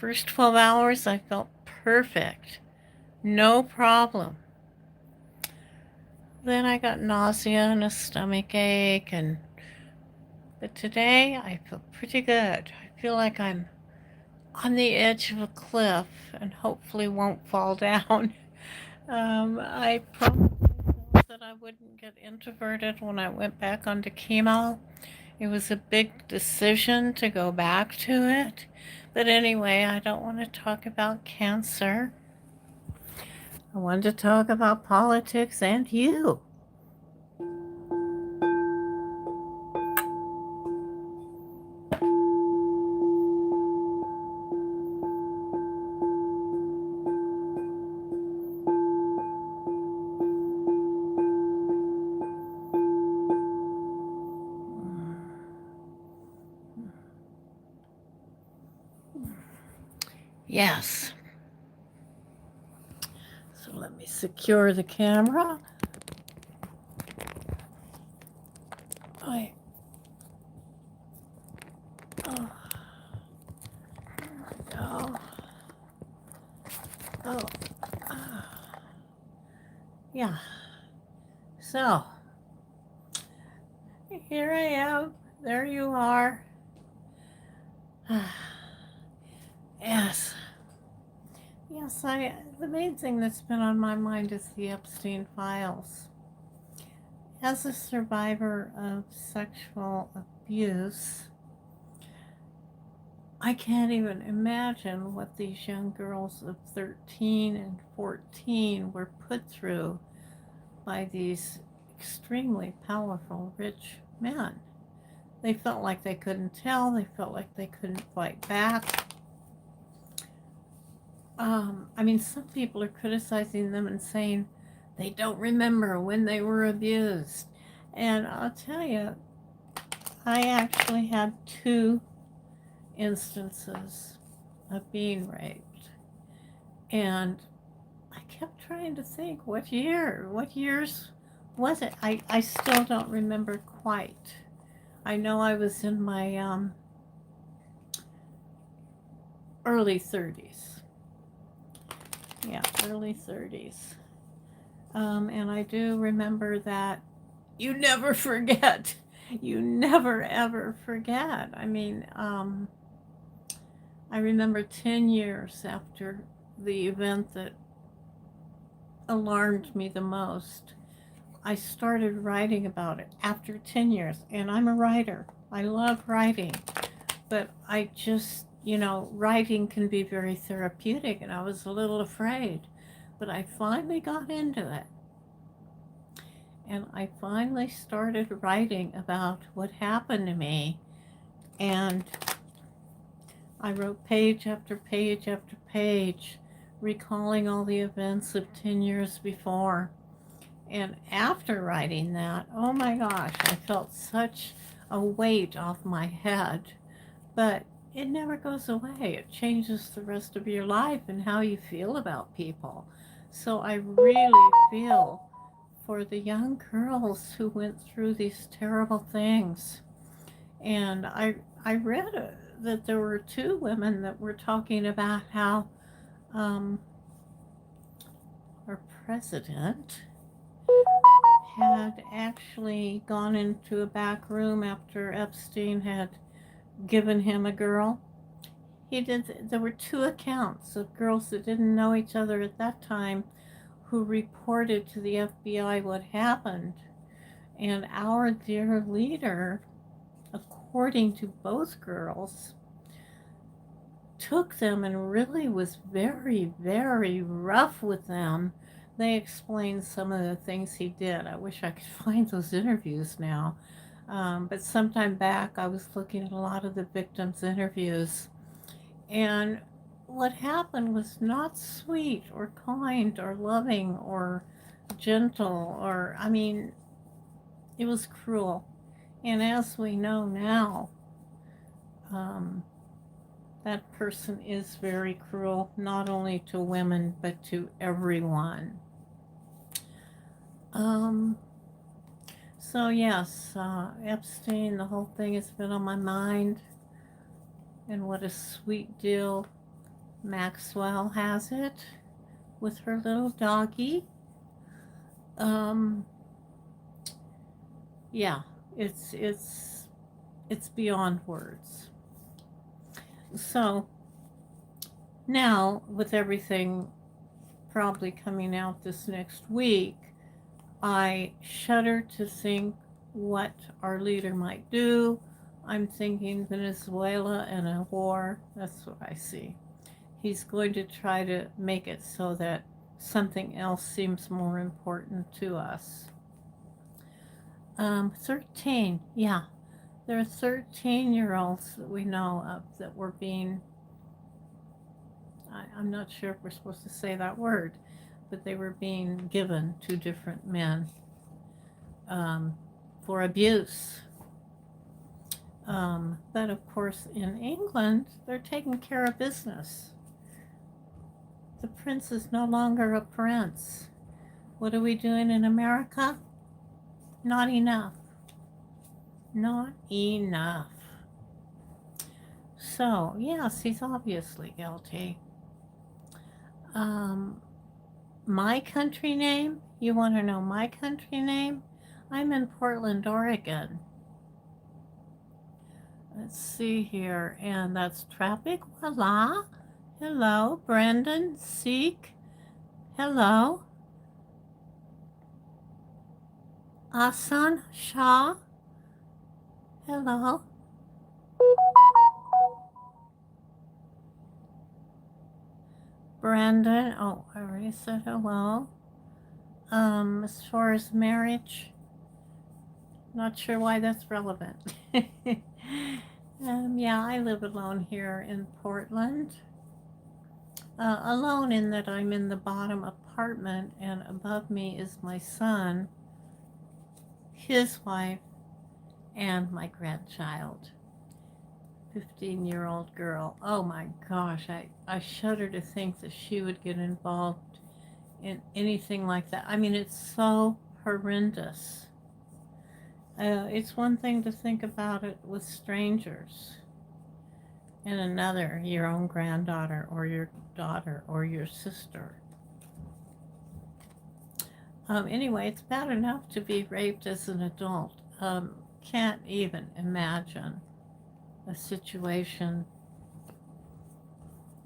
First 12 hours, I felt perfect. No problem. Then I got nausea and a stomach ache, but today I feel pretty good. I feel like I'm on the edge of a cliff and hopefully won't fall down. I promised myself that I wouldn't get introverted when I went back onto chemo. It was a big decision to go back to it. But anyway, I don't want to talk about cancer. I wanted to talk about politics and you. Yes. So let me secure the camera. I oh, oh, oh, oh. Yeah. So here I am. There you are. Yes. Yes, the main thing that's been on my mind is the Epstein files. As a survivor of sexual abuse, I can't even imagine what these young girls of 13 and 14 were put through by these extremely powerful, rich men. They felt like they couldn't tell. They felt like they couldn't fight back. Some people are criticizing them and saying they don't remember when they were abused. And I'll tell you, I actually had 2 instances of being raped. And I kept trying to think, what years was it? I still don't remember quite. I know I was in my early 30s. Yeah, early 30s. And I do remember that you never forget. You never ever forget. I remember 10 years after the event that alarmed me the most, I started writing about it after 10 years. And I'm a writer. I love writing. But I just, writing can be very therapeutic, and I was a little afraid. But I finally got into it. And I finally started writing about what happened to me. And I wrote page after page after page, recalling all the events of 10 years before. And after writing that, oh my gosh, I felt such a weight off my head. But it never goes away. It changes the rest of your life and how you feel about people. So I really feel for the young girls who went through these terrible things. And I read that there were 2 women that were talking about how our president had actually gone into a back room after Epstein had given him a girl. There were 2 accounts of girls that didn't know each other at that time who reported to the FBI what happened. And our dear leader, according to both girls, took them and really was very, very rough with them. They explained some of the things he did. I wish I could find those interviews now. But sometime back, I was looking at a lot of the victims' interviews. And what happened was not sweet or kind or loving or gentle it was cruel. And as we know now, that person is very cruel, not only to women, but to everyone. So yes, Epstein, the whole thing has been on my mind. And what a sweet deal Maxwell has it with her little doggy. Um, yeah, it's beyond words. So now, with everything probably coming out this next week, I shudder to think what our leader might do. I'm thinking Venezuela and a war. That's what I see. He's going to try to make it so that something else seems more important to us. 13, yeah. There are 13-year-olds that we know of that were being, I'm not sure if we're supposed to say that word, but they were being given to different men for abuse. But of course, in England, they're taking care of business. The prince is no longer a prince. What are we doing in America? Not enough. Not enough. So, yes, he's obviously guilty. My country name? You want to know my country name? I'm in Portland, Oregon. Let's see here, and that's traffic. Voila. Hello, Brandon, Seek. Hello. Asan Shah. Hello. Brandon. Oh, I already said hello. As far as marriage, not sure why that's relevant. Yeah, I live alone here in Portland. Alone in that I'm in the bottom apartment, and above me is my son, his wife, and my grandchild, 15-year-old girl. Oh my gosh, I shudder to think that she would get involved in anything like that. I mean, it's so horrendous. It's one thing to think about it with strangers, and another, your own granddaughter or your daughter or your sister. Anyway, it's bad enough to be raped as an adult. Can't even imagine a situation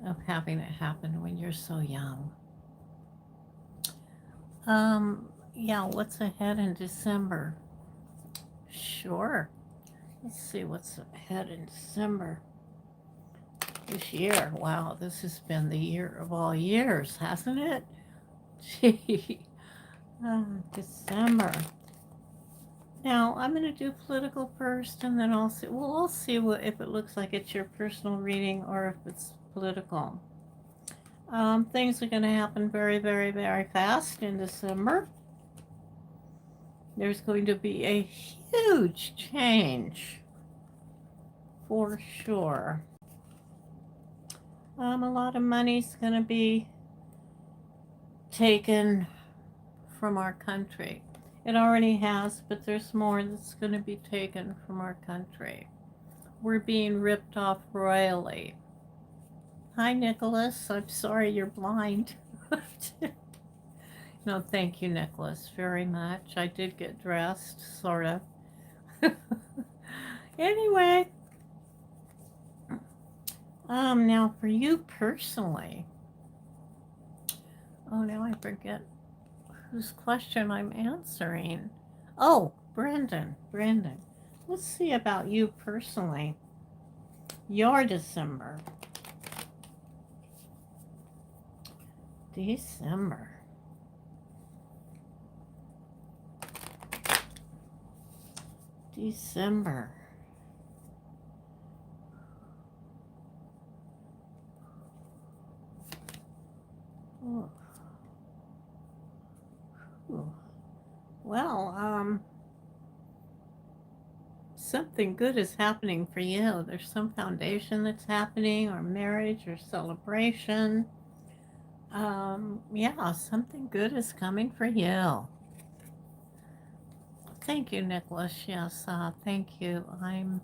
of having it happen when you're so young. Yeah, what's ahead in December? Sure. Let's see what's ahead in December. This year, wow, this has been the year of all years, hasn't it? Gee, December. Now, I'm going to do political first, and then we'll see if it looks like it's your personal reading or if it's political. Things are going to happen very, very, very fast in December. There's going to be a huge change, for sure. A lot of money's going to be taken from our country. It already has, but there's more that's going to be taken from our country. We're being ripped off royally. Hi, Nicholas. I'm sorry you're blind. No, thank you, Nicholas, very much. I did get dressed, sort of. Anyway, now for you personally. Oh, now I forget whose question I'm answering. Oh, Brandon. Let's see about you personally. Your December. December. Oh. Well, something good is happening for you. There's some foundation that's happening, or marriage, or celebration. Yeah, something good is coming for you. Thank you, Nicholas. Yes, thank you. I'm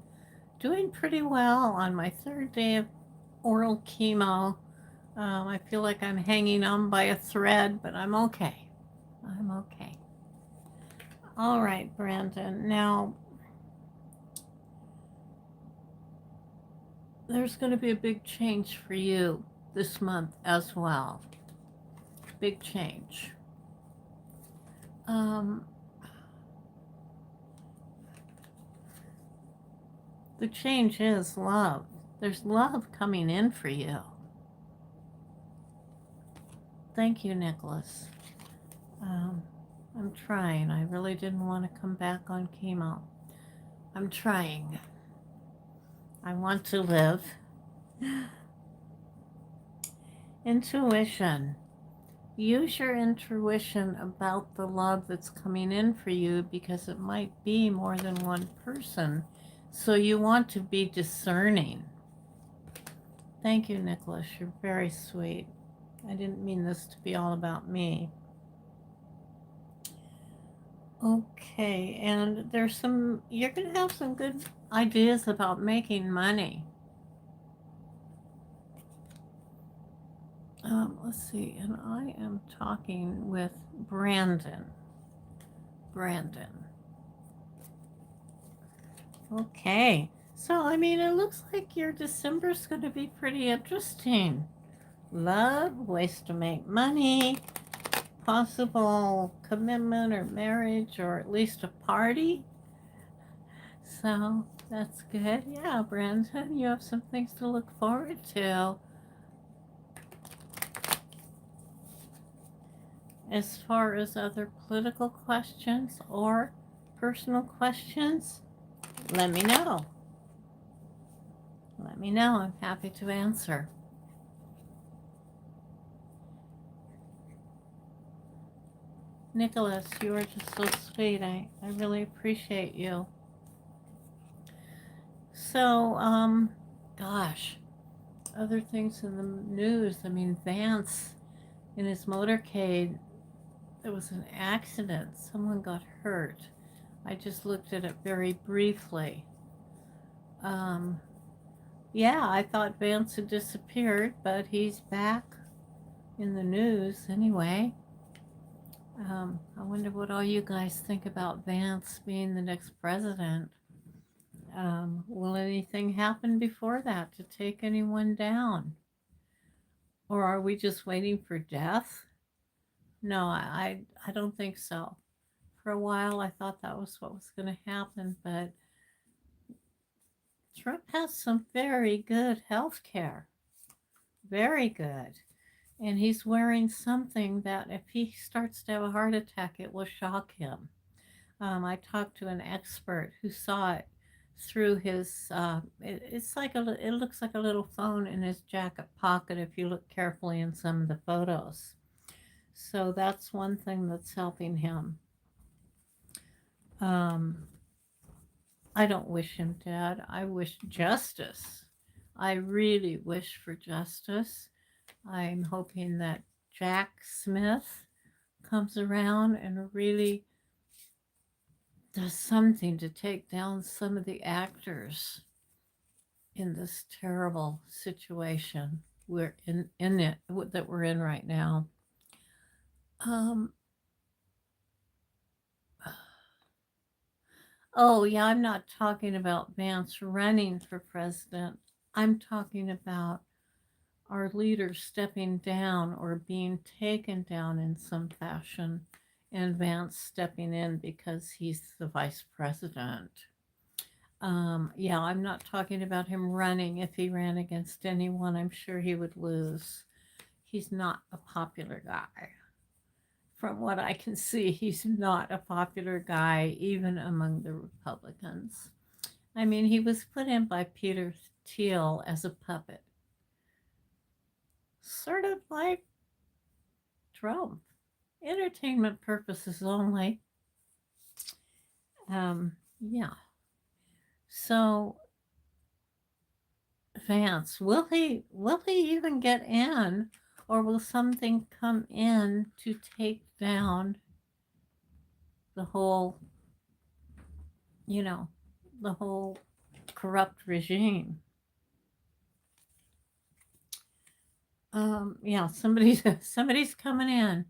doing pretty well on my third day of oral chemo. I feel like I'm hanging on by a thread, but I'm okay. I'm okay. All right, Brandon. Now, there's going to be a big change for you this month as well. Big change. The change is love. There's love coming in for you. Thank you, Nicholas. I'm trying. I really didn't want to come back on chemo. I'm trying. I want to live. Intuition. Use your intuition about the love that's coming in for you because it might be more than one person. So you want to be discerning. Thank you, Nicholas. You're very sweet. I didn't mean this to be all about me. Okay, and you're going to have some good ideas about making money. Let's see, and I am talking with Brandon. Okay, so I mean, it looks like your December's going to be pretty interesting. Love, ways to make money, possible commitment or marriage, or at least a party. So that's good. Yeah, Brandon, you have some things to look forward to. As far as other political questions or personal questions, let me know. Let me know. I'm happy to answer. Nicholas, you are just so sweet. I really appreciate you. So, gosh, other things in the news. I mean, Vance in his motorcade, there was an accident. Someone got hurt. I just looked at it very briefly. Yeah, I thought Vance had disappeared, but he's back in the news anyway. I wonder what all you guys think about Vance being the next president. Will anything happen before that to take anyone down? Or are we just waiting for death? No, I don't think so. For a while, I thought that was what was going to happen, but Trump has some very good health care. Very good. And he's wearing something that if he starts to have a heart attack, it will shock him. I talked to an expert who saw it through his. It's like it looks like a little phone in his jacket pocket if you look carefully in some of the photos. So that's one thing that's helping him. Um, I don't wish him dead. I wish justice. I really wish for justice. I'm hoping that Jack Smith comes around and really does something to take down some of the actors in this terrible situation we're in it that we're in right now. Um, oh yeah, I'm not talking about Vance running for president. I'm talking about our leaders stepping down or being taken down in some fashion, and Vance stepping in because he's the vice president. Yeah, I'm not talking about him running. If he ran against anyone, I'm sure he would lose. He's not a popular guy. From what I can see, he's not a popular guy, even among the Republicans. I mean, he was put in by Peter Thiel as a puppet, sort of like Trump. Entertainment purposes only. Yeah. So Vance, will he even get in, or will something come in to take down the whole, you know, the whole corrupt regime? Yeah, somebody's coming in.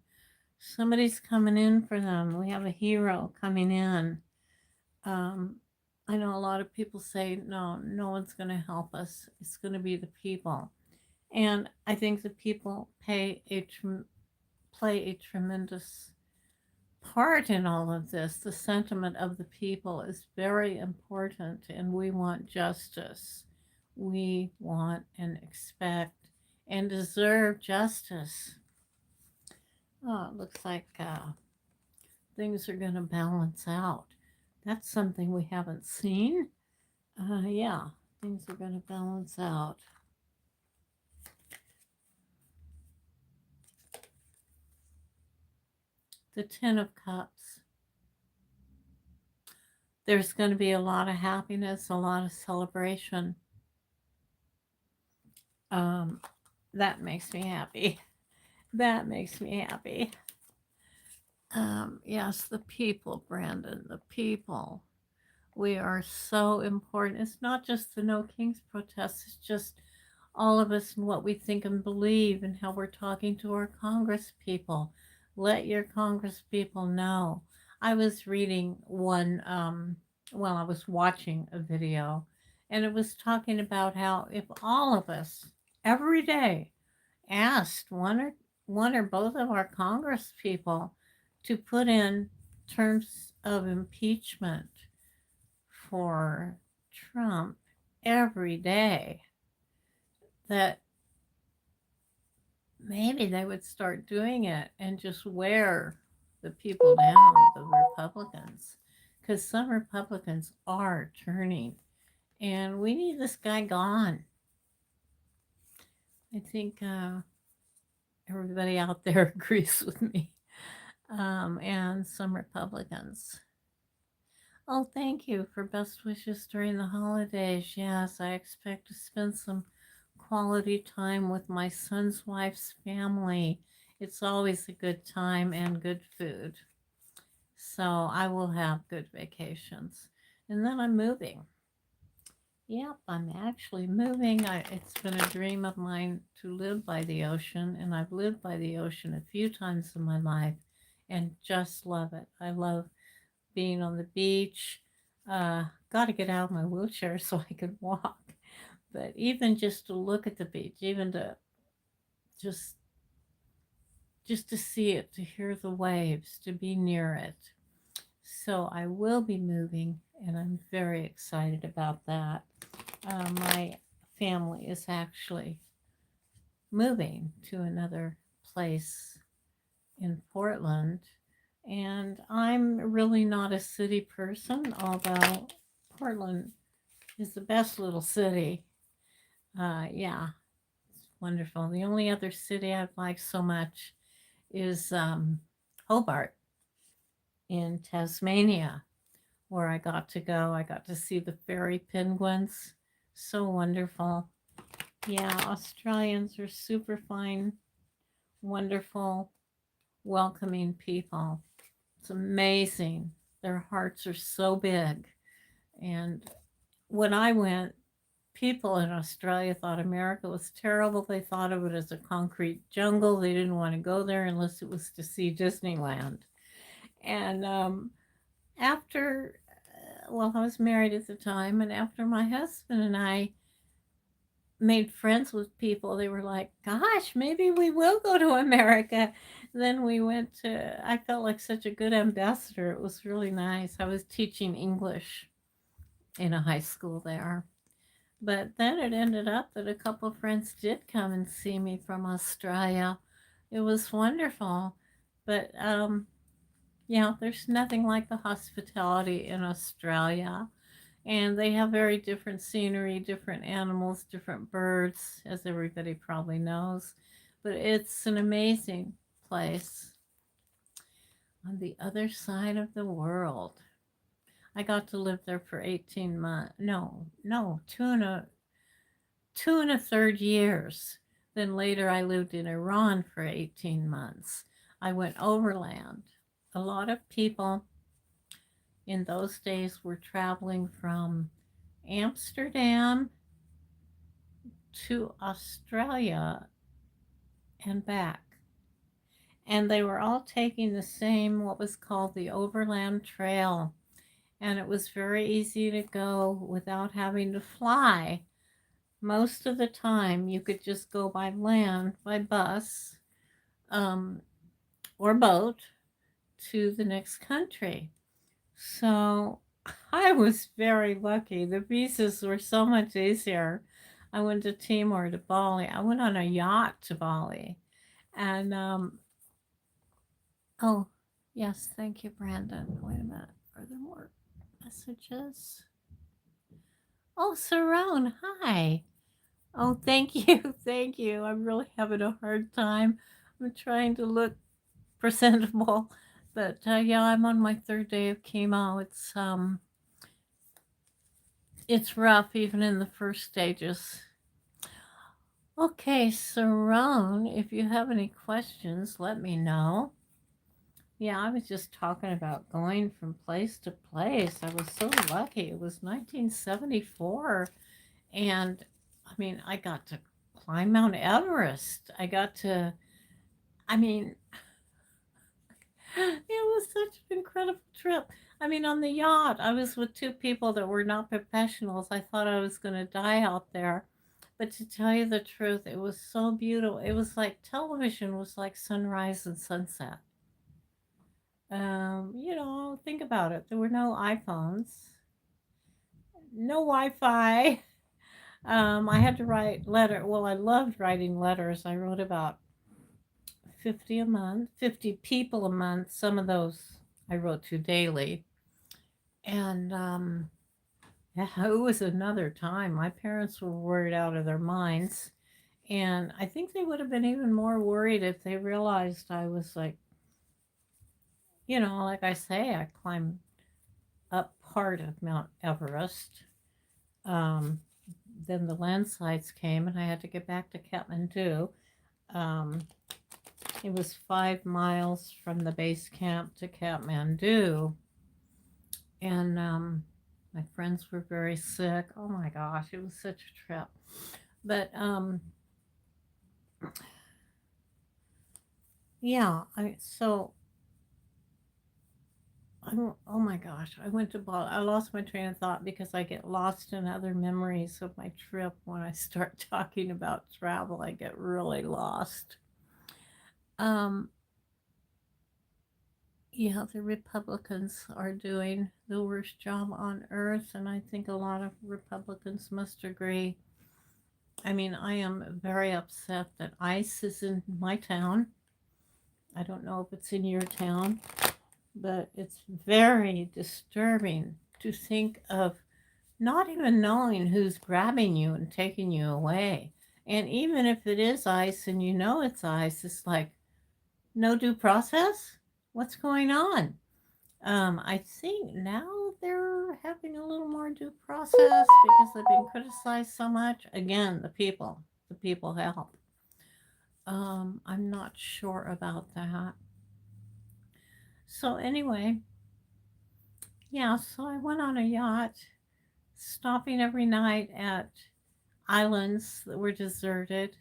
Somebody's coming in for them. We have a hero coming in. Um, I know a lot of people say, no, no one's going to help us. It's going to be the people. And I think the people play a tremendous part in all of this. The sentiment of the people is very important, and we want justice. We want and expect and deserve justice. Oh, it looks like things are going to balance out. That's something we haven't seen. Yeah, things are going to balance out. The Ten of Cups. There's going to be a lot of happiness, a lot of celebration. Um, that makes me happy. That makes me happy. Yes, the people, Brandon, the people. We are so important. It's not just the No Kings protest, it's just all of us and what we think and believe and how we're talking to our Congress people. Let your Congress people know. I was reading one, well, I was watching a video, and it was talking about how if all of us every day asked one or both of our Congress people to put in terms of impeachment for Trump every day, that maybe they would start doing it and just wear the people down, the Republicans, because some Republicans are turning, and we need this guy gone. I think everybody out there agrees with me, and some Republicans. Oh, thank you for best wishes during the holidays. Yes, I expect to spend some quality time with my son's wife's family. It's always a good time and good food. So I will have good vacations. And then I'm moving. Yep, I'm actually moving. It's been a dream of mine to live by the ocean, and I've lived by the ocean a few times in my life and just love it. I love being on the beach. Got to get out of my wheelchair so I can walk. But even just to look at the beach, even to just just to see it, to hear the waves, to be near it. So I will be moving, and I'm very excited about that. My family is actually moving to another place in Portland, and I'm really not a city person, although Portland is the best little city. Yeah, it's wonderful. The only other city I've liked so much is Hobart in Tasmania, where I got to go. I got to see the fairy penguins. So wonderful. Yeah, Australians are super fine, wonderful, welcoming people. It's amazing. Their hearts are so big. And when I went, people in Australia thought America was terrible. They thought of it as a concrete jungle. They didn't want to go there unless it was to see Disneyland. And after, well, I was married at the time, and after my husband and I made friends with people, they were like, gosh, maybe we will go to America. Then we went to, I felt like such a good ambassador. It was really nice. I was teaching English in a high school there. But then it ended up that a couple of friends did come and see me from Australia. It was wonderful. But yeah, there's nothing like the hospitality in Australia. And they have very different scenery, different animals, different birds, as everybody probably knows. But it's an amazing place on the other side of the world. I got to live there for 18 months. No, two and a third years. Then later I lived in Iran for 18 months. I went overland. A lot of people in those days were traveling from Amsterdam to Australia and back. And they were all taking the same, what was called the Overland Trail. And it was very easy to go without having to fly. Most of the time, you could just go by land, by bus, um, or boat to the next country. So I was very lucky. The visas were so much easier. I went to Timor, to Bali. I went on a yacht to Bali. And, oh, yes, thank you, Brandon. Wait a minute. Are there more messages? Oh, Saron, hi. Oh, thank you. Thank you. I'm really having a hard time. I'm trying to look presentable. But yeah, I'm on my third day of chemo. It's rough even in the first stages. Okay, Saron, if you have any questions, let me know. Yeah, I was just talking about going from place to place. I was so lucky. It was 1974, and I mean, I got to climb Mount Everest. I mean, it was such an incredible trip. I mean, on the yacht, I was with two people that were not professionals. I thought I was going to die out there. But to tell you the truth, it was so beautiful. It was like television was like sunrise and sunset. Think about it. There were no iPhones, no Wi-Fi. I had to write letter. Well, I loved writing letters. I wrote about 50 a month, 50 people a month. Some of those I wrote to daily. And yeah, it was another time. My parents were worried out of their minds. And I think they would have been even more worried if they realized I was like, like I say, I climbed up part of Mount Everest. Um, then the landslides came and I had to get back to Kathmandu. Um, it was 5 miles from the base camp to Kathmandu. And my friends were very sick. Oh my gosh, it was such a trip. But yeah, oh my gosh, I went to Bali. I lost my train of thought because I get lost in other memories of my trip. When I start talking about travel, I get really lost. Um, yeah, the Republicans are doing the worst job on earth, and I think a lot of Republicans must agree. I mean, I am very upset that ICE is in my town. I don't know if it's in your town, but it's very disturbing to think of not even knowing who's grabbing you and taking you away. And even if it is ICE and you know it's ICE, it's like no due process. What's going on? I think now they're having a little more due process because they've been criticized so much. Again, the people help. I'm not sure about that. So anyway, yeah, so I went on a yacht, stopping every night at islands that were deserted,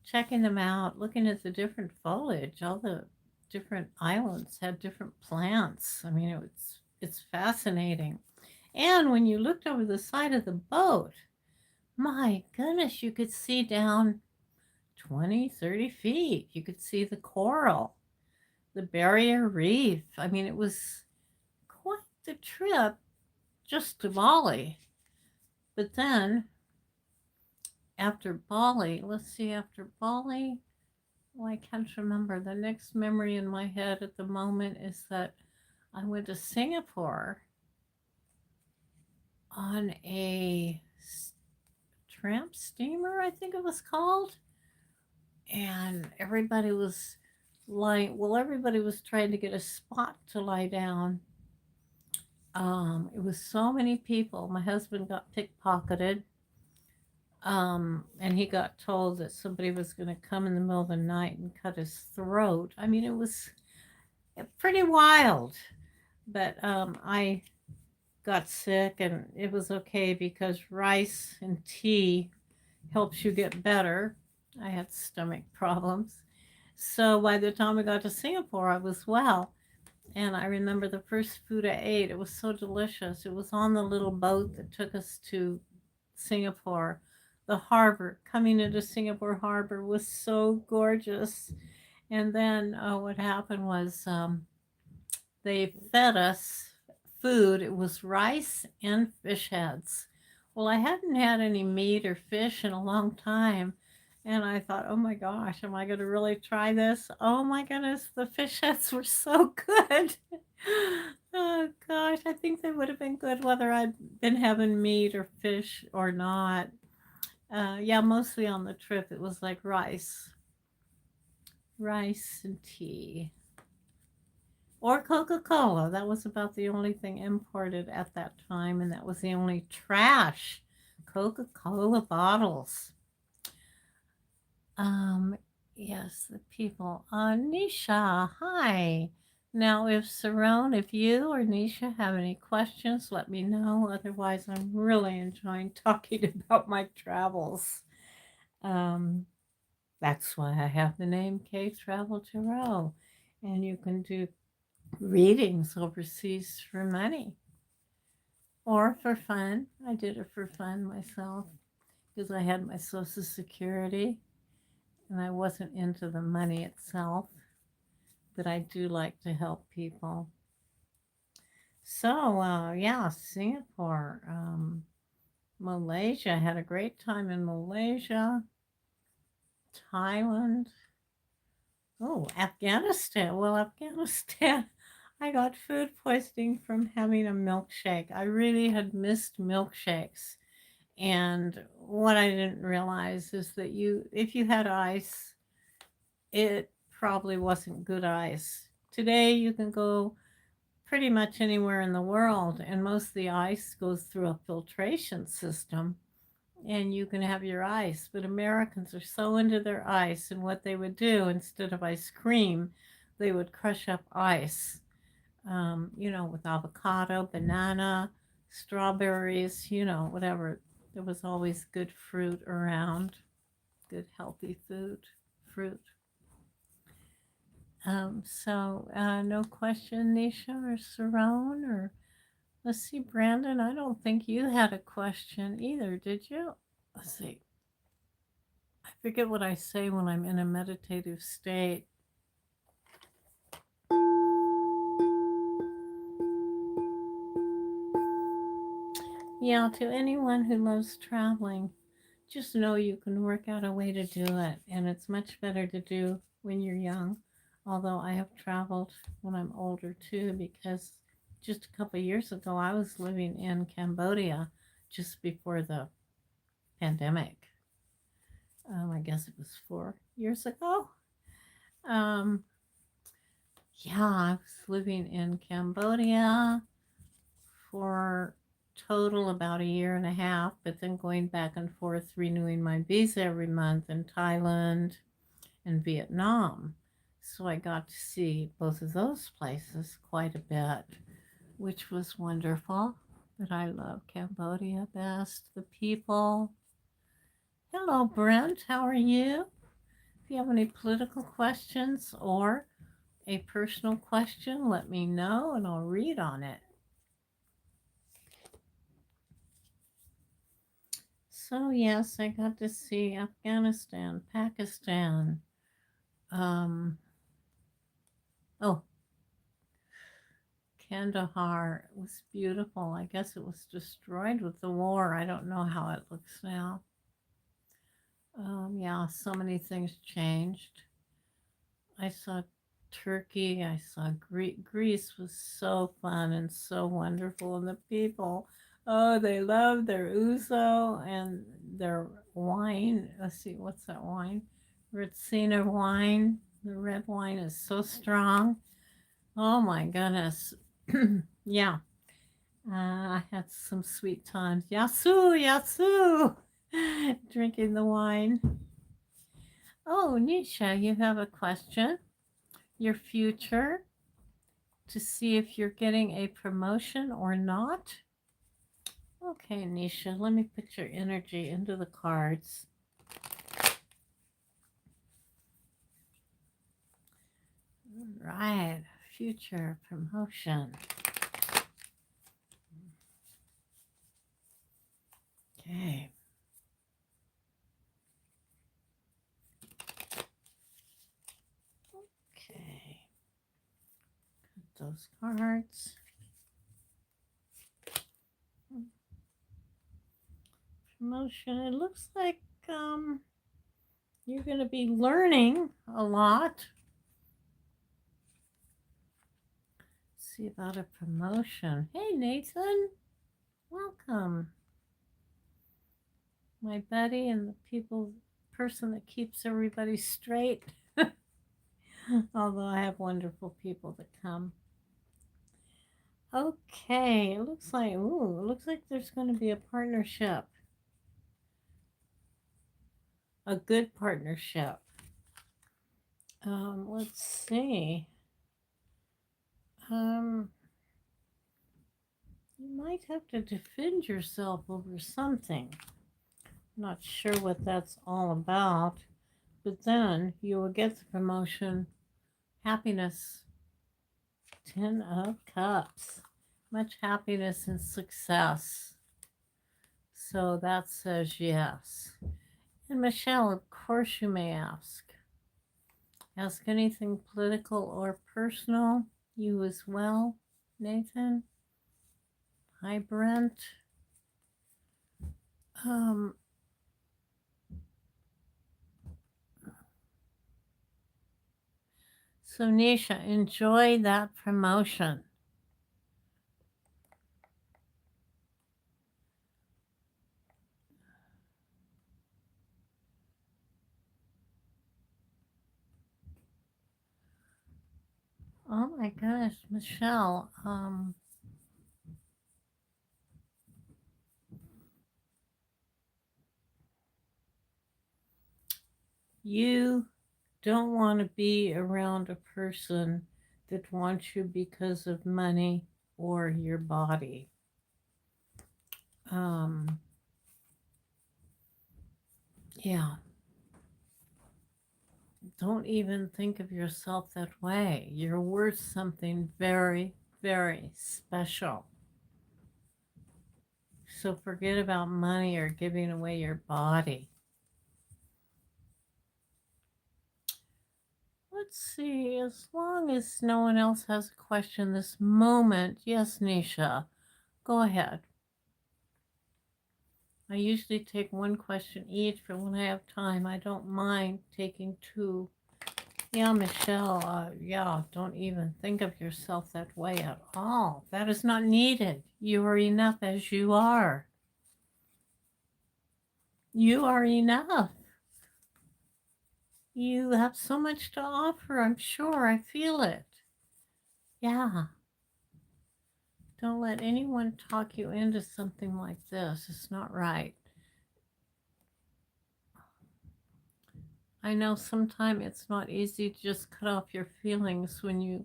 checking them out, looking at the different foliage. All the different islands had different plants. I mean, it's fascinating. And when you looked over the side of the boat, my goodness, you could see down 20, 30 feet. You could see the coral, the barrier reef. I mean, it was quite the trip just to Bali. But then after Bali, let's see, after Bali, well, I can't remember. The next memory in my head at the moment is that I went to Singapore on a tramp steamer, I think it was called. And everybody was trying to get a spot to lie down. It was so many people. My husband got pickpocketed. And he got told that somebody was going to come in the middle of the night and cut his throat. I mean, it was pretty wild. But I got sick, and it was okay because rice and tea helps you get better. I had stomach problems. So by the time I got to Singapore, I was well. And I remember the first food I ate, it was so delicious. It was on the little boat that took us to Singapore. The harbor, coming into Singapore harbor, was so gorgeous. And then what happened was they fed us food. It was rice and fish heads. Well, I hadn't had any meat or fish in a long time. And I thought, oh my gosh, am I going to really try this? Oh my goodness, the fish heads were so good. Oh gosh, I think they would have been good whether I'd been having meat or fish or not. Yeah, mostly on the trip, it was like rice and tea. Or Coca Cola. That was about the only thing imported at that time, and that was the only trash. Coca Cola bottles. Um, yes, the people. Nisha, hi. Now, if Sarone, if you or Nisha have any questions, let me know. Otherwise, I'm really enjoying talking about my travels. Um, that's why I have the name K Travel Tarot. And you can do readings overseas for money or for fun. I did it for fun myself because I had my Social Security and I wasn't into the money itself, but I do like to help people. So, yeah, Singapore, Malaysia. I had a great time in Malaysia, Thailand. Oh, Afghanistan. Well, Afghanistan, I got food poisoning from having a milkshake. I really had missed milkshakes. And what I didn't realize is that if you had ice, it probably wasn't good ice. Today, you can go pretty much anywhere in the world, and most of the ice goes through a filtration system, and you can have your ice. But Americans are so into their ice, and what they would do instead of ice cream, they would crush up ice, with avocado, banana, strawberries, whatever. There was always good fruit around, good healthy fruit. So no question, Nisha or Sarone, or let's see, Brandon. I don't think you had a question either, did you? Let's see. I forget what I say when I'm in a meditative state. Yeah, to anyone who loves traveling, just know you can work out a way to do it, and it's much better to do when you're young. Although I have traveled when I'm older too, because just a couple of years ago I was living in Cambodia just before the pandemic. I guess it was 4 years ago. Um, yeah, I was living in Cambodia for total about a year and a half, but then going back and forth renewing my visa every month in Thailand and Vietnam. So I got to see both of those places quite a bit, which was wonderful. But I love Cambodia best. The people. Hello, Brent. How are you? If you have any political questions or a personal question, let me know and I'll read on it. So, yes, I got to see Afghanistan, Pakistan. Um, oh, Kandahar. It was beautiful. I guess it was destroyed with the war. I don't know how it looks now. Yeah, so many things changed. I saw Turkey. I saw Greece was so fun and so wonderful. And the people, oh, they love their ouzo and their wine. Let's see, what's that wine? Retsina wine. The red wine is so strong. Oh my goodness. Yeah, I had some sweet times. Yasu, Yasu, drinking the wine. Oh, Nisha, you have a question? Your future to see if you're getting a promotion or not? Okay, Nisha, let me put your energy into the cards. future promotion. Okay. Okay. Cut those cards. Promotion. It looks like you're going to be learning a lot. Let's see about a promotion. Hey, Nathan. Welcome. My buddy and the person that keeps everybody straight. Although I have wonderful people that come. Okay, it looks like there's going to be a partnership. A good partnership. Let's see. You might have to defend yourself over something. Not sure what that's all about, but then you will get the promotion. Happiness. 10 of Cups. Much happiness and success. So that says yes. And Michelle, of course you may ask. Ask anything political or personal. You as well, Nathan. Hi, Brent. So Nisha, enjoy that promotion. Oh my gosh, Michelle. You don't want to be around a person that wants you because of money or your body. Yeah. Don't even think of yourself that way. You're worth something very, very special. So forget about money or giving away your body. Let's see, as long as no one else has a question this moment, yes, Nisha, go ahead. I usually take one question each, but when I have time, I don't mind taking two. Yeah, Michelle, don't even think of yourself that way at all. That is not needed. You are enough as you are. You are enough. You have so much to offer, I'm sure. I feel it. Yeah. Don't let anyone talk you into something like this. It's not right. I know sometimes it's not easy to just cut off your feelings when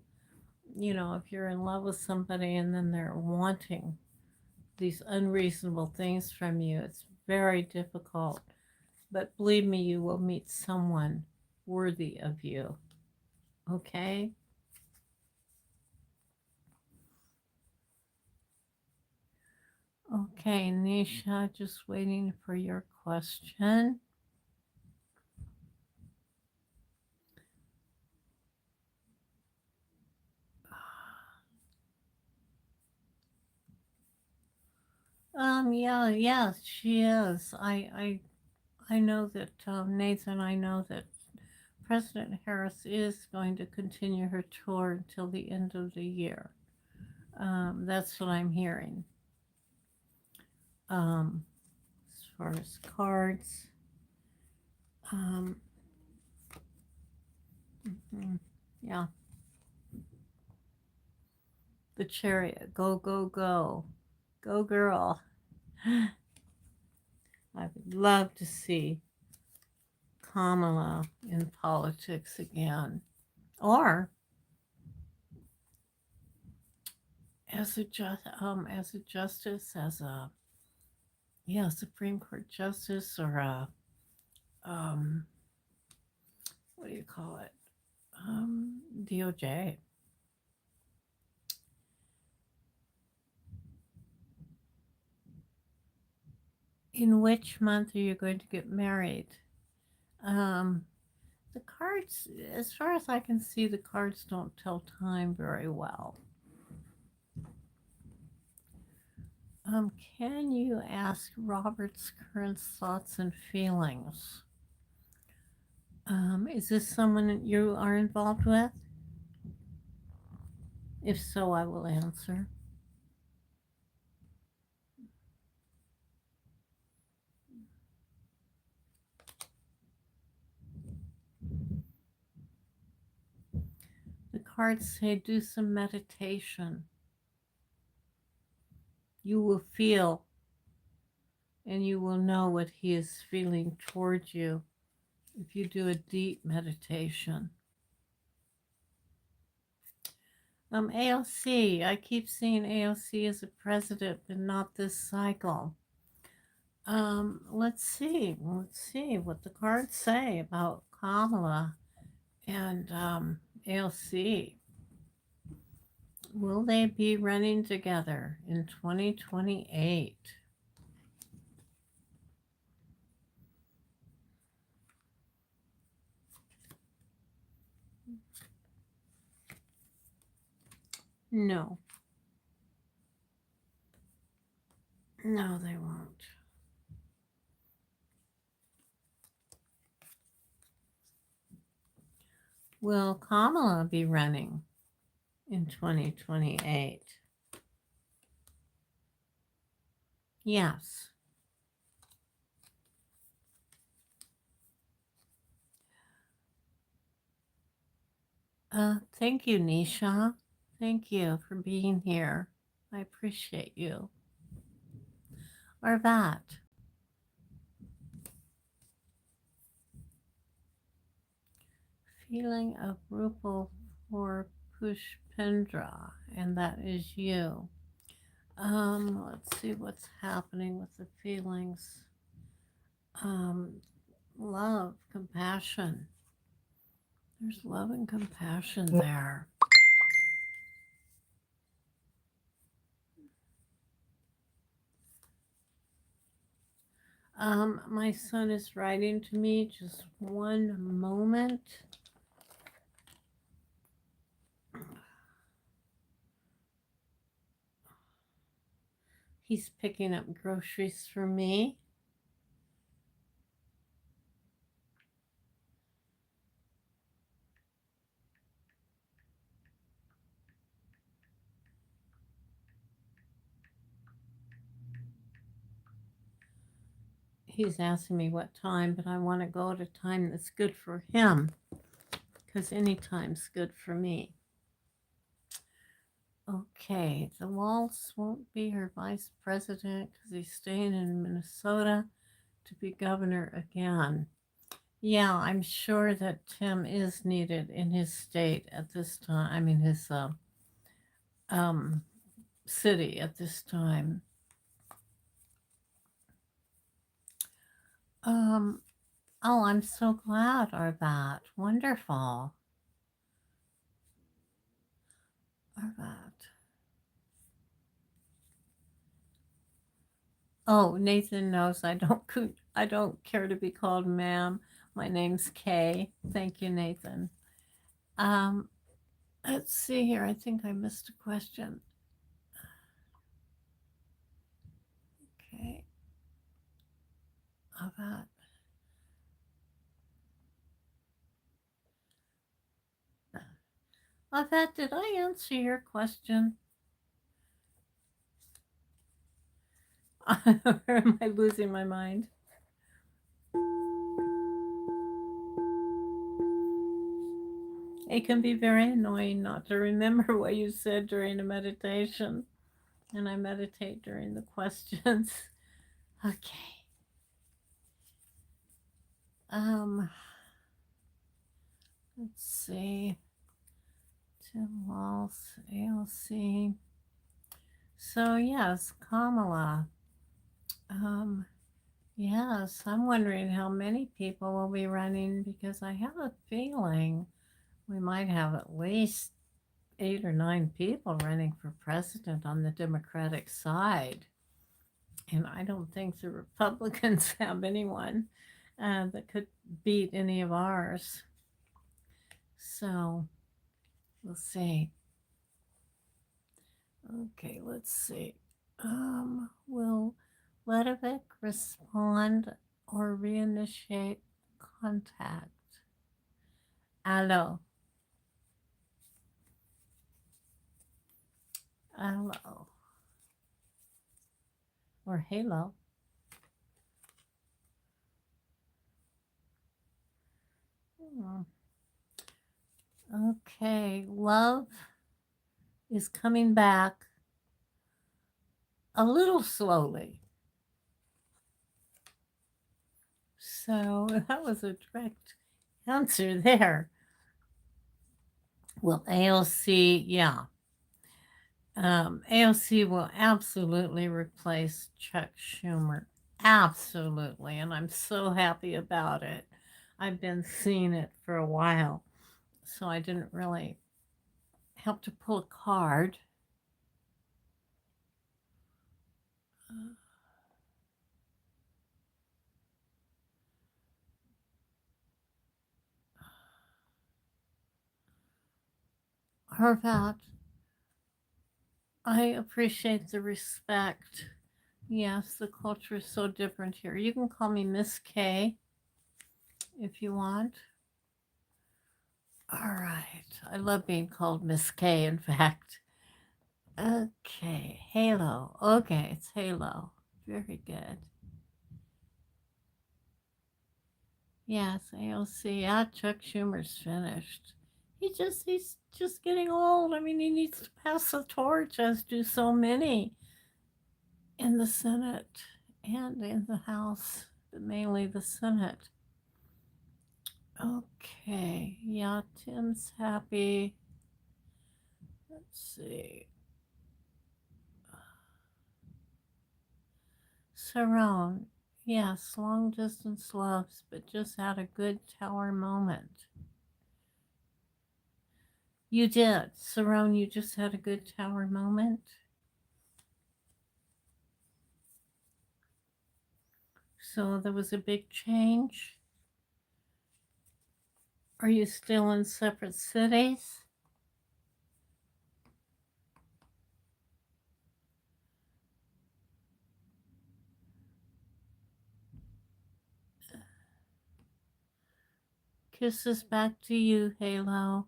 if you're in love with somebody and then they're wanting these unreasonable things from you. It's very difficult. But believe me, you will meet someone worthy of you. Okay? Okay, Nisha, just waiting for your question. Yes, she is. I know that Nathan. I know that President Harris is going to continue her tour until the end of the year. That's what I'm hearing. As far as cards, um, yeah, the Chariot. Go, go, go, go, girl. I would love to see Kamala in politics again, or as a justice, as a Supreme Court justice, or a what do you call it? DOJ. In which month are you going to get married? Um, the cards, as far as I can see, the cards don't tell time very well. Can you ask Robert's current thoughts and feelings? Is this someone you are involved with? If so, I will answer. The cards say do some meditation. You will feel and you will know what he is feeling towards you if you do a deep meditation. AOC, I keep seeing AOC as a president, but not this cycle. Let's see what the cards say about Kamala and AOC. Will they be running together in 2028? No. No, they won't. Will Kamala be running in 2028? Yes. Thank you, Nisha. Thank you for being here. I appreciate you. Arvat. Feeling of Rupal for Pushpendra, and that is you. Let's see what's happening with the feelings. Love, compassion. There's love and compassion there. My son is writing to me. Just one moment. He's picking up groceries for me. He's asking me what time, but I want to go at a time that's good for him because any time's good for me. Okay, the Waltz won't be her vice president because he's staying in Minnesota to be governor again. Yeah, I'm sure that Tim is needed in his state at this time. I mean, his um, city at this time. Um, oh, I'm so glad, Arvat. Wonderful. Arvat. Oh, Nathan knows I don't care to be called ma'am. My name's Kay. Thank you, Nathan. Um, let's see here. I think I missed a question. Okay. Arvat. Arvat, did I answer your question? Or am I losing my mind? It can be very annoying not to remember what you said during a meditation, and I meditate during the questions. Okay. Let's see. Tim Walsh, ALC. So yes, Kamala. Yes, I'm wondering how many people will be running because I have a feeling we might have at least 8 or 9 people running for president on the Democratic side. And I don't think the Republicans have anyone that could beat any of ours. So we'll see. Okay, let's see. Will Ledovic respond or reinitiate contact? Hello. Hello. Or halo. Hmm. Okay, love is coming back a little slowly. So that was a direct answer there. Well, AOC, yeah. AOC will absolutely replace Chuck Schumer. Absolutely. And I'm so happy about it. I've been seeing it for a while. So I didn't really have to pull a card. Horvat, I appreciate the respect. Yes, the culture is so different here. You can call me Miss K if you want. All right. I love being called Miss K, in fact. Okay. Halo. Okay, it's Halo. Very good. Yes, AOC. Yeah, Chuck Schumer's finished. He's just getting old. I mean, he needs to pass the torch, as do so many in the Senate and in the House, but mainly the Senate. Okay, yeah, Tim's happy. Let's see. Sarone, yes, long distance loves, but just had a good tower moment. You did. Sarone, you just had a good tower moment. So there was a big change. Are you still in separate cities? Kisses back to you, Halo.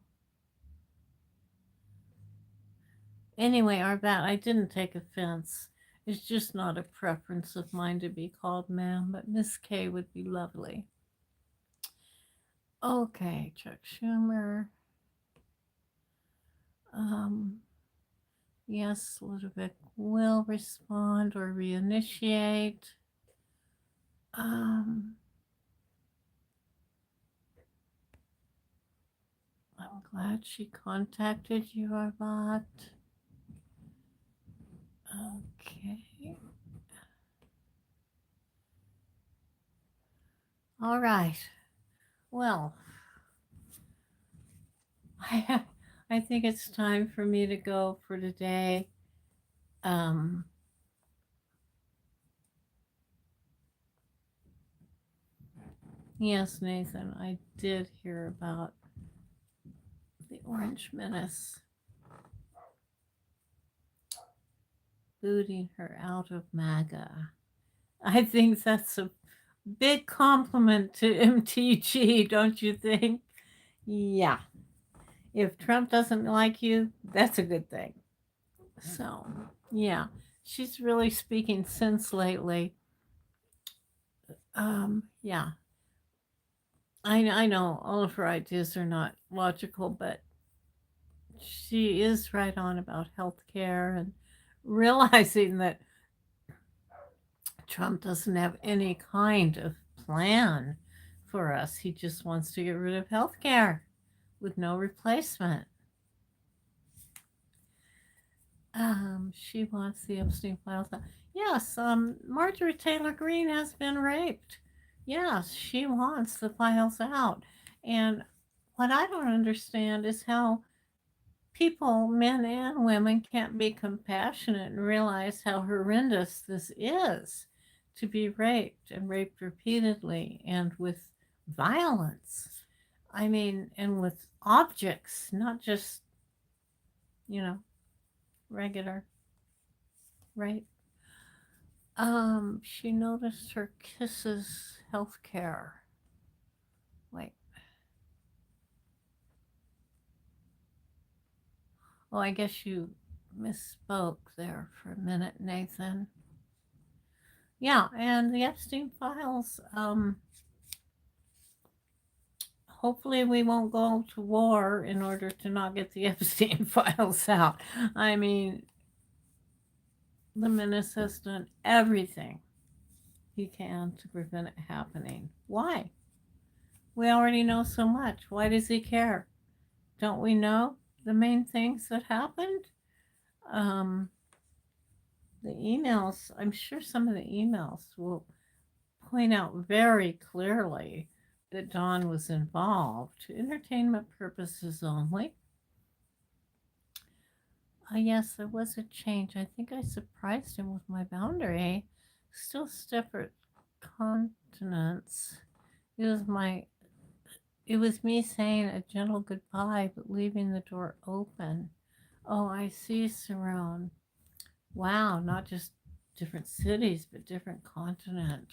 Anyway, Arbat, I didn't take offense. It's just not a preference of mine to be called ma'am, but Miss K would be lovely. Okay, Chuck Schumer. Um, yes, Ludovic will respond or reinitiate. Um, I'm glad she contacted you, Arbat. Okay. All right. Well, I I think it's time for me to go for today. Um, yes, Nathan, I did hear about the Orange Menace booting her out of MAGA. I think that's a big compliment to MTG, don't you think? Yeah. If Trump doesn't like you, that's a good thing. So, yeah, she's really speaking sense lately. Yeah, I know all of her ideas are not logical, but she is right on about healthcare and realizing that Trump doesn't have any kind of plan for us. He just wants to get rid of healthcare with no replacement. She wants the Epstein files out. Yes, Marjorie Taylor Greene has been raped. Yes, she wants the files out. And what I don't understand is how people, men and women, can't be compassionate and realize how horrendous this is to be raped and raped repeatedly and with violence. I mean, and with objects, not just, you know, regular rape. She noticed her kisses healthcare. Wait. Oh, I guess you misspoke there for a minute, Nathan. Yeah, and the Epstein files, hopefully we won't go to war in order to not get the Epstein files out. I mean, the minister has done everything he can to prevent it happening. Why? We already know so much. Why does he care? Don't we know the main things that happened? Um, the emails, I'm sure some of the emails will point out very clearly that Don was involved to entertainment purposes only. Yes, there was a change. I think I surprised him with my boundary. Still separate continents. It was my it was me saying a gentle goodbye but leaving the door open. Oh, I see, Saron. Wow, not just different cities, but different continent.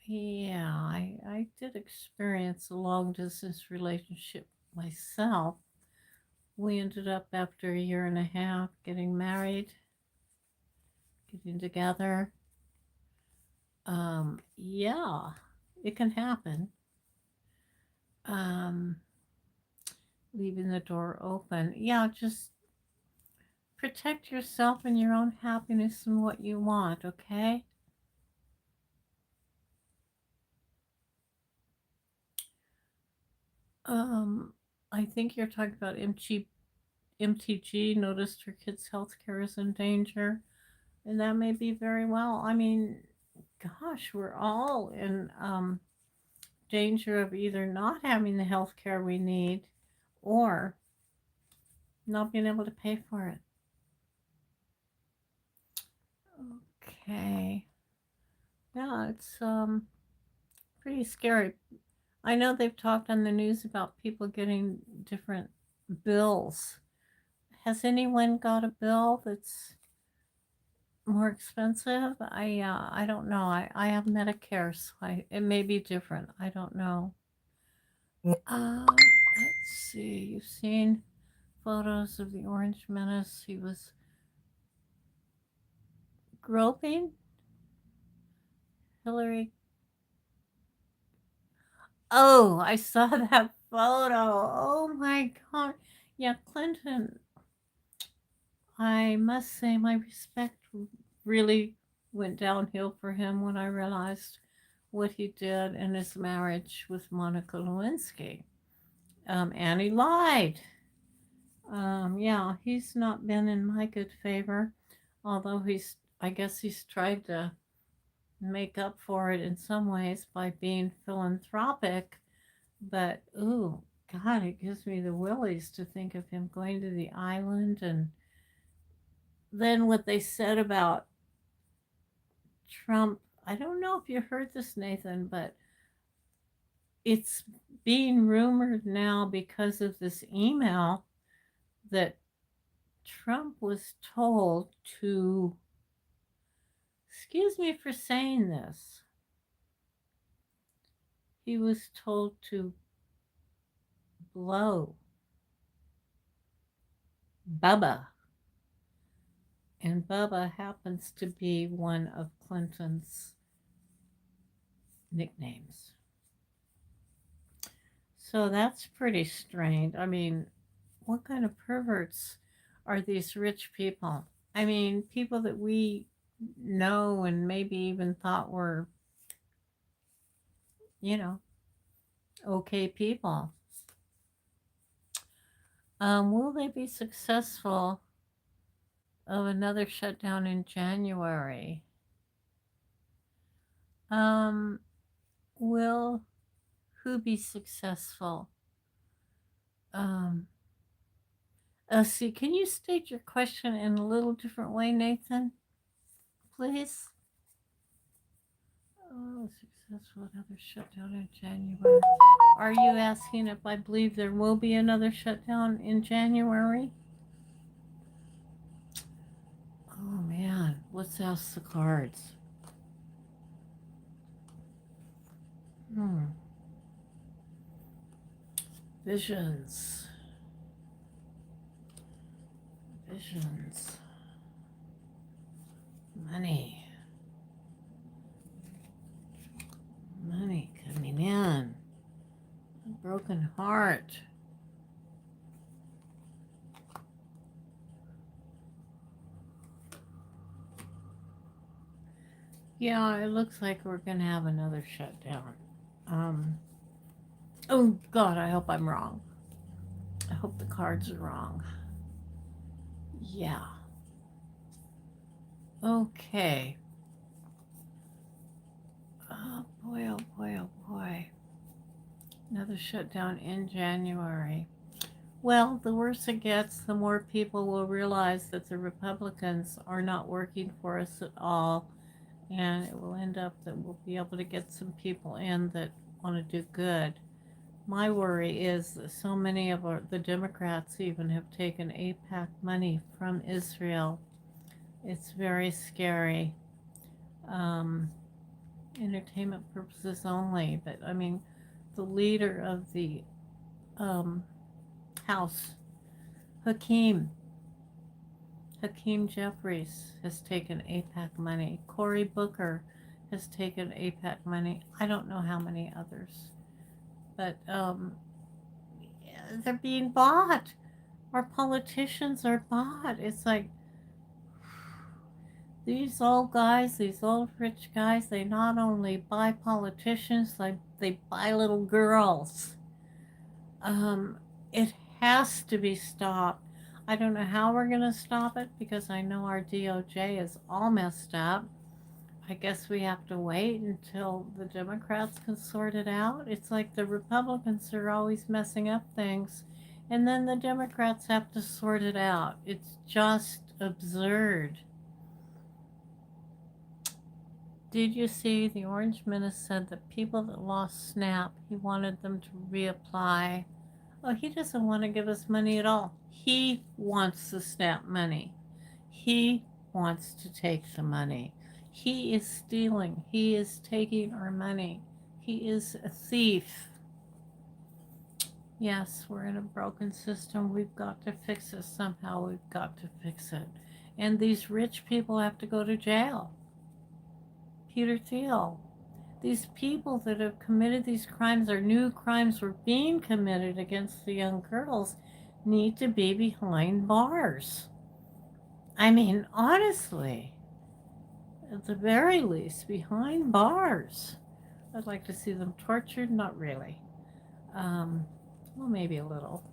Yeah, I did experience a long distance relationship myself. We ended up after a year and a half getting married, getting together. Yeah, it can happen. Um, leaving the door open. Yeah, just protect yourself and your own happiness and what you want, okay? Um, I think you're talking about MTG noticed her kids' health care is in danger, and that may be very well. I mean, gosh, we're all in danger of either not having the health care we need or not being able to pay for it. Okay. Yeah, it's pretty scary. I know they've talked on the news about people getting different bills. Has anyone got a bill that's more expensive? I don't know. I have Medicare, so it may be different. I don't know. Let's see. You've seen photos of the Orange Menace. He was groping Hillary. Oh, I saw that photo. Oh my God. Yeah, Clinton. I must say my respect really went downhill for him when I realized what he did in his marriage with Monica Lewinsky. And he lied. Yeah, he's not been in my good favor, although I guess he's tried to make up for it in some ways by being philanthropic. But, ooh, God, it gives me the willies to think of him going to the island and then what they said about Trump. I don't know if you heard this, Nathan, but it's being rumored now because of this email that Trump was told to, excuse me for saying this, he was told to blow Bubba. And Bubba happens to be one of Clinton's nicknames. So that's pretty strange. I mean, what kind of perverts are these rich people? I mean, people that we know and maybe even thought were, you know, okay people. Will they be successful of another shutdown in January? Um, will who be successful? Um, See, can you state your question in a little different way, Nathan? Please? Oh, successful another shutdown in January. Are you asking if I believe there will be another shutdown in January? Oh man, let's ask the cards. Hmm. Visions. Visions. Money. Money coming in. A broken heart. Yeah, it looks like we're going to have another shutdown. Oh, God, I hope I'm wrong. I hope the cards are wrong. Yeah. Okay. Oh, boy, oh, boy, oh, boy. Another shutdown in January. Well, the worse it gets, the more people will realize that the Republicans are not working for us at all. And it will end up that we'll be able to get some people in that want to do good. My worry is that so many of the Democrats even have taken AIPAC money from Israel. It's very scary. Um, Entertainment purposes only, but I mean, the leader of the um, House, Hakeem, Hakeem Jeffries, has taken AIPAC money. Cory Booker has taken AIPAC money. I don't know how many others, but they're being bought. Our politicians are bought. It's like these old guys, these old rich guys, they not only buy politicians, they buy little girls. Um, it has to be stopped. I don't know how we're going to stop it because I know our DOJ is all messed up. I guess we have to wait until the Democrats can sort it out. It's like the Republicans are always messing up things, and then the Democrats have to sort it out. It's just absurd. Did you see the Orange Minister said that people that lost SNAP, he wanted them to reapply? Oh, he doesn't want to give us money at all. He wants the SNAP money. He wants to take the money. He is stealing. He is taking our money. He is a thief. Yes, we're in a broken system. We've got to fix it somehow. We've got to fix it. And these rich people have to go to jail. Peter Thiel. These people that have committed these crimes or new crimes were being committed against the young girls need to be behind bars. I mean, honestly, at the very least, behind bars. I'd like to see them tortured, not really. Well, maybe a little.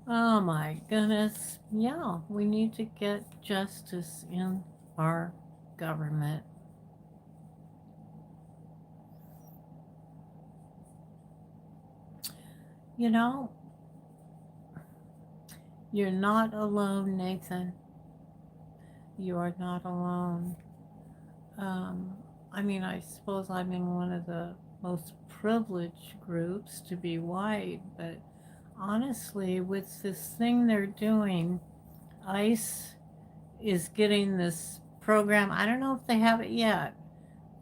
Oh my goodness. Yeah, we need to get justice in our government. You know, you're not alone, Nathan. You are not alone. Um, I mean, I suppose I'm in one of the most privileged groups to be white, but honestly, with this thing they're doing, ICE is getting this program. I don't know if they have it yet,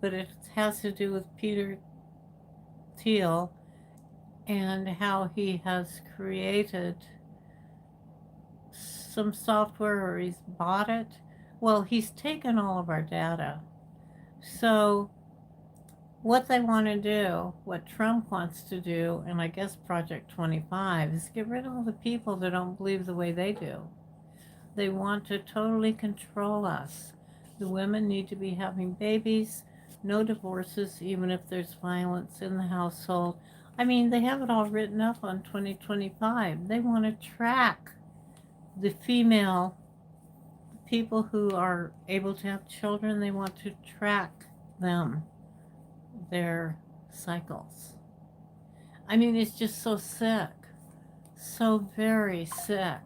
but it has to do with Peter Thiel and how he has created some software or he's bought it. Well, he's taken all of our data. So what they want to do, what Trump wants to do, and I guess Project 25, is get rid of all the people that don't believe the way they do. They want to totally control us. The women need to be having babies, no divorces, even if there's violence in the household. I mean, they have it all written up on 2025. They want to track the female people who are able to have children. They want to track them, their cycles. I mean, it's just so sick, so very sick.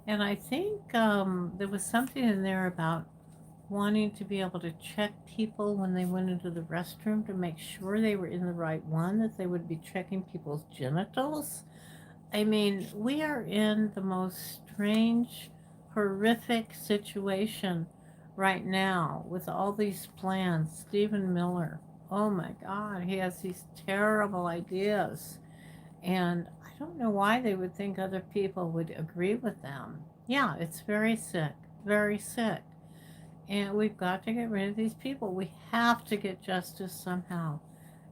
And I think there was something in there about wanting to be able to check people when they went into the restroom to make sure they were in the right one, that they would be checking people's genitals. I mean, we are in the most strange, horrific situation right now with all these plans. Stephen Miller, oh my God, he has these terrible ideas. And I don't know why they would think other people would agree with them. Yeah, it's very sick, very sick. And we've got to get rid of these people. We have to get justice somehow.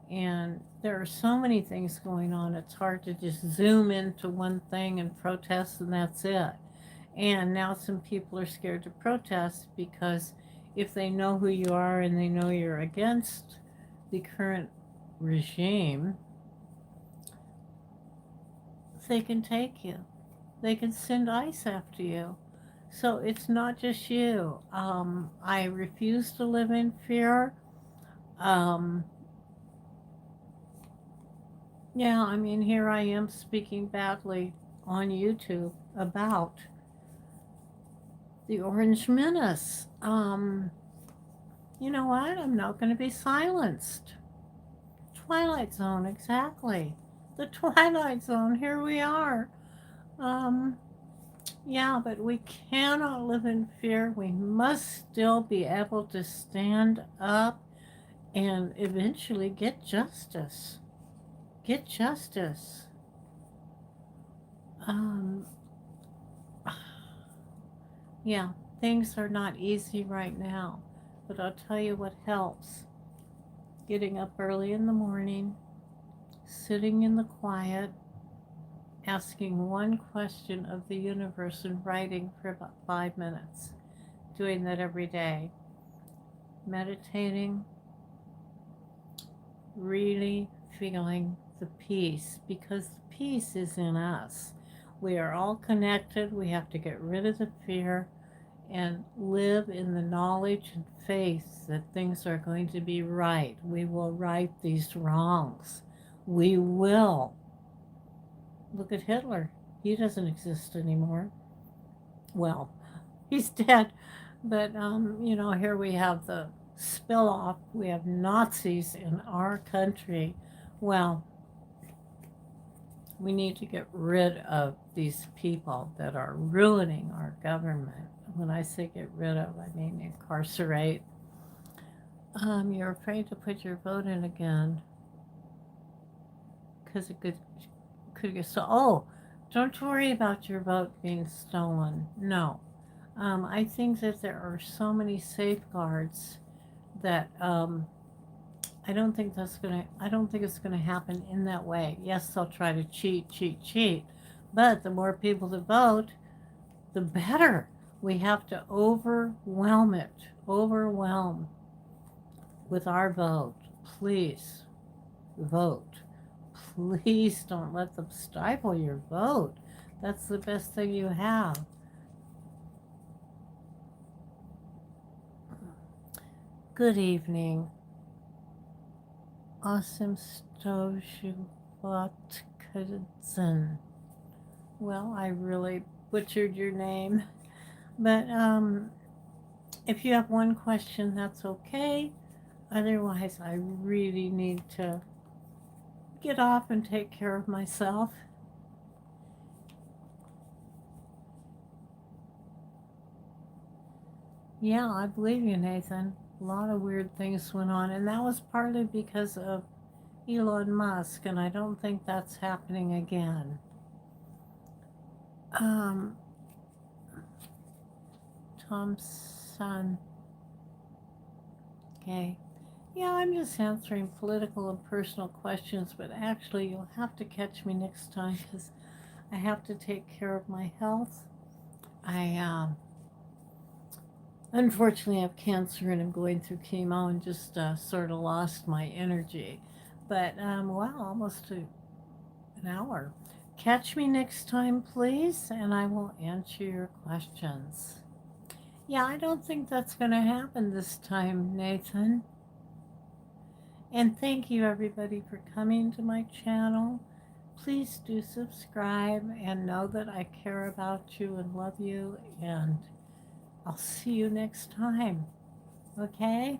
And there are so many things going on, it's hard to just zoom into one thing and protest and that's it. And now some people are scared to protest because if they know who you are and they know you're against the current regime, they can take you. They can send ICE after you. So it's not just you. I refuse to live in fear. Um, yeah, I mean, here I am speaking badly on YouTube about the Orange Menace. You know what? I'm not going to be silenced. Twilight Zone, exactly. The Twilight Zone, here we are. Um, yeah, but we cannot live in fear. We must still be able to stand up and eventually get justice. Get justice. Um, yeah, things are not easy right now, but I'll tell you what helps. Getting up early in the morning, sitting in the quiet, asking one question of the universe and writing for about 5 minutes. Doing that every day. Meditating, really feeling the peace because the peace is in us. We are all connected. We have to get rid of the fear and live in the knowledge and faith that things are going to be right. We will right these wrongs. We will. Look at Hitler. He doesn't exist anymore. Well, he's dead. But, here we have the spill off. We have Nazis in our country. Well, we need to get rid of these people that are ruining our government. When I say get rid of, I mean incarcerate. You're afraid to put your vote in again because it could get so. Oh, don't worry about your vote being stolen. No, I think that there are so many safeguards that I don't think it's gonna happen in that way. Yes, they'll try to cheat, but the more people that vote, the better. We have to overwhelm with our vote. Please vote. Please don't let them stifle your vote. That's the best thing you have. Good evening. Awesome Stojuvotkazen. Well, I really butchered your name. But if you have one question, that's okay. Otherwise, I really need to get off and take care of myself. Yeah, I believe you, Nathan. A lot of weird things went on, and that was partly because of Elon Musk, and I don't think that's happening again. Um, Thompson. Okay. Yeah, I'm just answering political and personal questions, but actually, you'll have to catch me next time because I have to take care of my health. I unfortunately have cancer and I'm going through chemo and just sort of lost my energy. But wow, almost an hour. Catch me next time, please, and I will answer your questions. Yeah, I don't think that's going to happen this time, Nathan. And thank you, everybody, for coming to my channel. please do subscribe and know that I care about you and love you, and I'll see you next time. Okay?